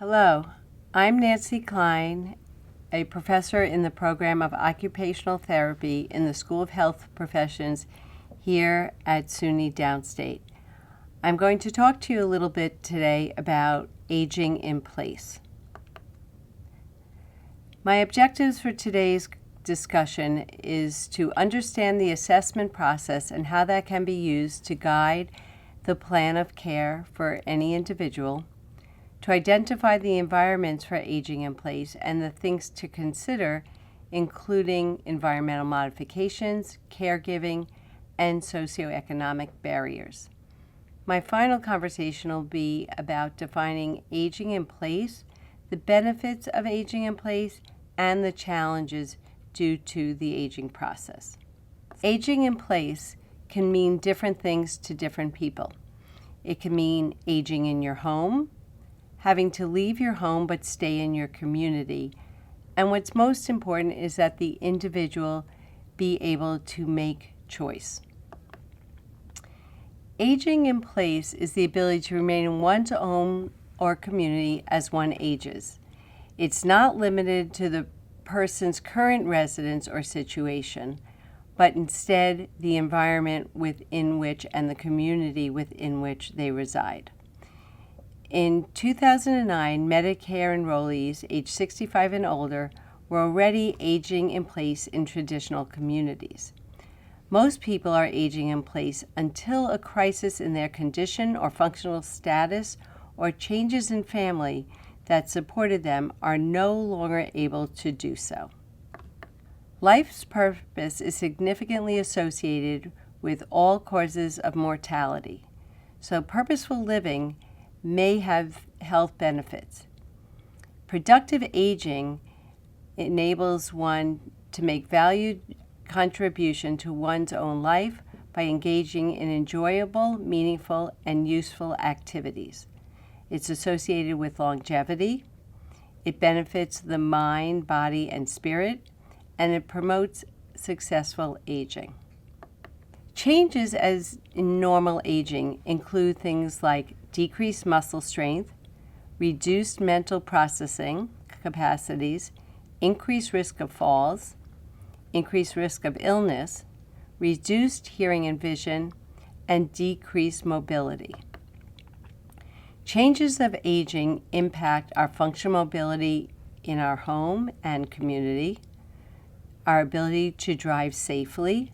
Hello, I'm Nancy Kline, a professor in the program of occupational therapy in the School of Health Professions here at SUNY Downstate. I'm going to talk to you a little bit today about aging in place. My objectives for today's discussion is to understand the assessment process and how that can be used to guide the plan of care for any individual, to identify the environments for aging in place and the things to consider, including environmental modifications, caregiving, and socioeconomic barriers. My final conversation will be about defining aging in place, the benefits of aging in place, and the challenges due to the aging process. Aging in place can mean different things to different people. It can mean aging in your home, having to leave your home but stay in your community. And what's most important is that the individual be able to make choice. Aging in place is the ability to remain in one's home or community as one ages. It's not limited to the person's current residence or situation, but instead the environment within which and the community within which they reside. In 2009, Medicare enrollees aged 65 and older were already aging in place in traditional communities. Most people are aging in place until a crisis in their condition or functional status or changes in family that supported them are no longer able to do so. Life's purpose is significantly associated with all causes of mortality, so purposeful living may have health benefits. Productive aging enables one to make valued contribution to one's own life by engaging in enjoyable, meaningful, and useful activities. It's associated with longevity, it benefits the mind, body, and spirit, and it promotes successful aging. Changes as in normal aging include things like decreased muscle strength, reduced mental processing capacities, increased risk of falls, increased risk of illness, reduced hearing and vision, and decreased mobility. Changes of aging impact our functional mobility in our home and community, our ability to drive safely,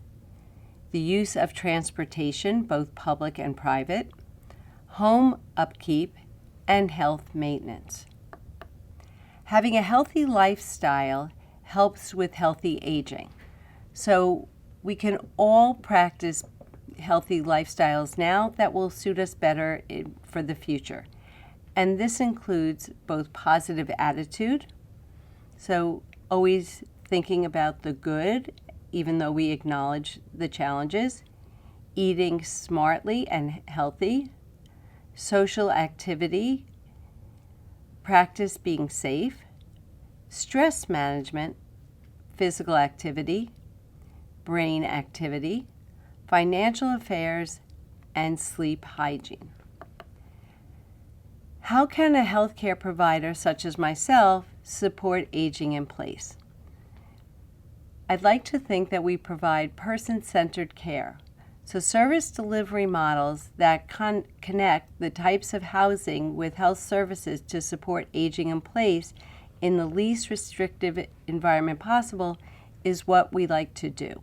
the use of transportation, both public and private, home upkeep, and health maintenance. Having a healthy lifestyle helps with healthy aging. So we can all practice healthy lifestyles now that will suit us better for the future. And this includes both positive attitude, so always thinking about the good, even though we acknowledge the challenges, eating smartly and healthy, social activity, practice being safe, stress management, physical activity, brain activity, financial affairs, and sleep hygiene. How can a healthcare provider such as myself support aging in place? I'd like to think that we provide person-centered care. So service delivery models that connect the types of housing with health services to support aging in place in the least restrictive environment possible is what we like to do.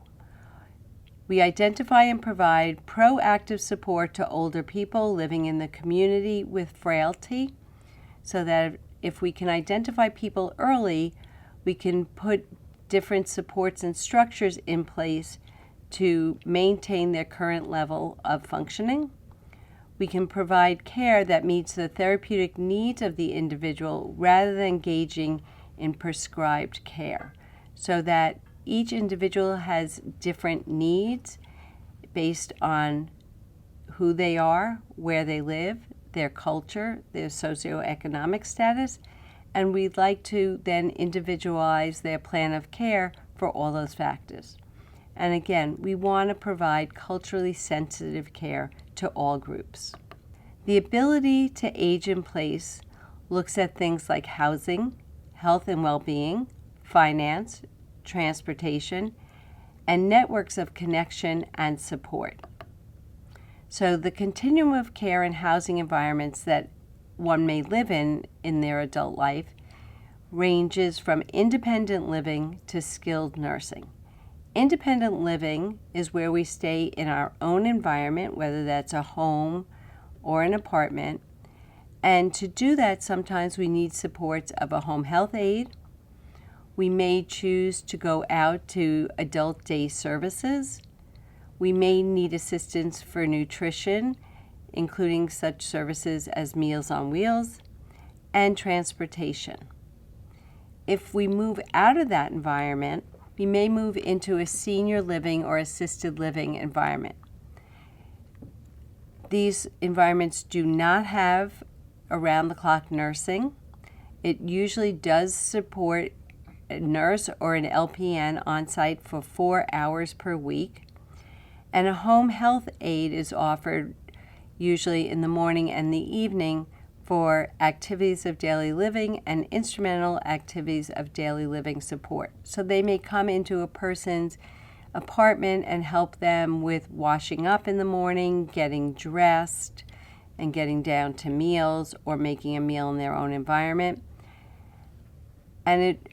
We identify and provide proactive support to older people living in the community with frailty, so that if we can identify people early, we can put different supports and structures in place to maintain their current level of functioning. We can provide care that meets the therapeutic needs of the individual rather than engaging in prescribed care, so that each individual has different needs based on who they are, where they live, their culture, their socioeconomic status, and we'd like to then individualize their plan of care for all those factors. And again, we want to provide culturally sensitive care to all groups. The ability to age in place looks at things like housing, health and well-being, finance, transportation, and networks of connection and support. So the continuum of care and housing environments that one may live in their adult life ranges from independent living to skilled nursing. Independent living is where we stay in our own environment, whether that's a home or an apartment. And to do that, sometimes we need supports of a home health aide. We may choose to go out to adult day services. We may need assistance for nutrition, including such services as Meals on Wheels, and transportation. If we move out of that environment, we may move into a senior living or assisted living environment. These environments do not have around-the-clock nursing. It usually does support a nurse or an LPN on site for 4 hours per week. And a home health aide is offered usually in the morning and the evening for activities of daily living and instrumental activities of daily living support. So they may come into a person's apartment and help them with washing up in the morning, getting dressed, and getting down to meals or making a meal in their own environment. And it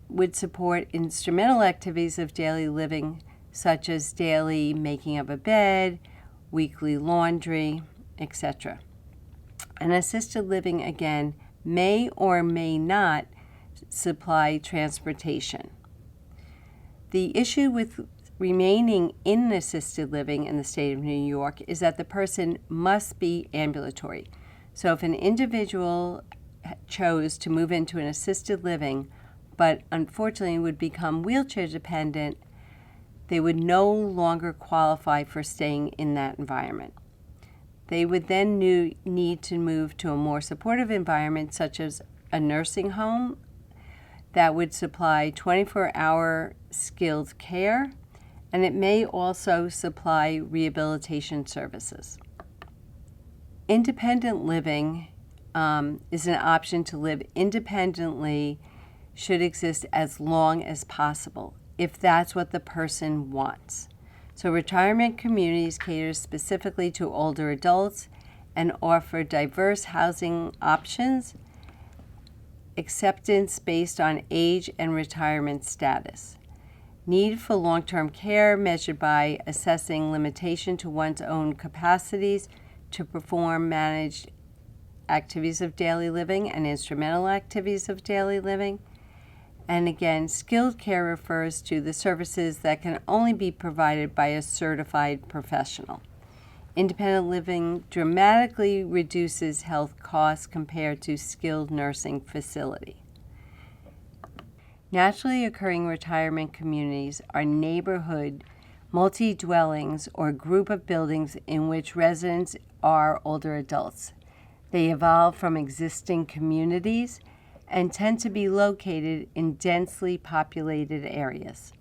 would support instrumental activities of daily living, such as daily making of a bed, weekly laundry, etc. And assisted living, again, may or may not supply transportation. The issue with remaining in assisted living in the state of New York is that the person must be ambulatory. So if an individual chose to move into an assisted living, but unfortunately would become wheelchair dependent, they would no longer qualify for staying in that environment. They would then need to move to a more supportive environment, such as a nursing home that would supply 24-hour skilled care, and it may also supply rehabilitation services. Independent living is an option to live independently, should exist as long as possible, if that's what the person wants. So retirement communities cater specifically to older adults and offer diverse housing options, acceptance based on age and retirement status. Need for long-term care measured by assessing limitation to one's own capacities to perform managed activities of daily living and instrumental activities of daily living. And again, skilled care refers to the services that can only be provided by a certified professional. Independent living dramatically reduces health costs compared to skilled nursing facility. Naturally occurring retirement communities are neighborhood multi-dwellings or group of buildings in which residents are older adults. They evolve from existing communities and tend to be located in densely populated areas.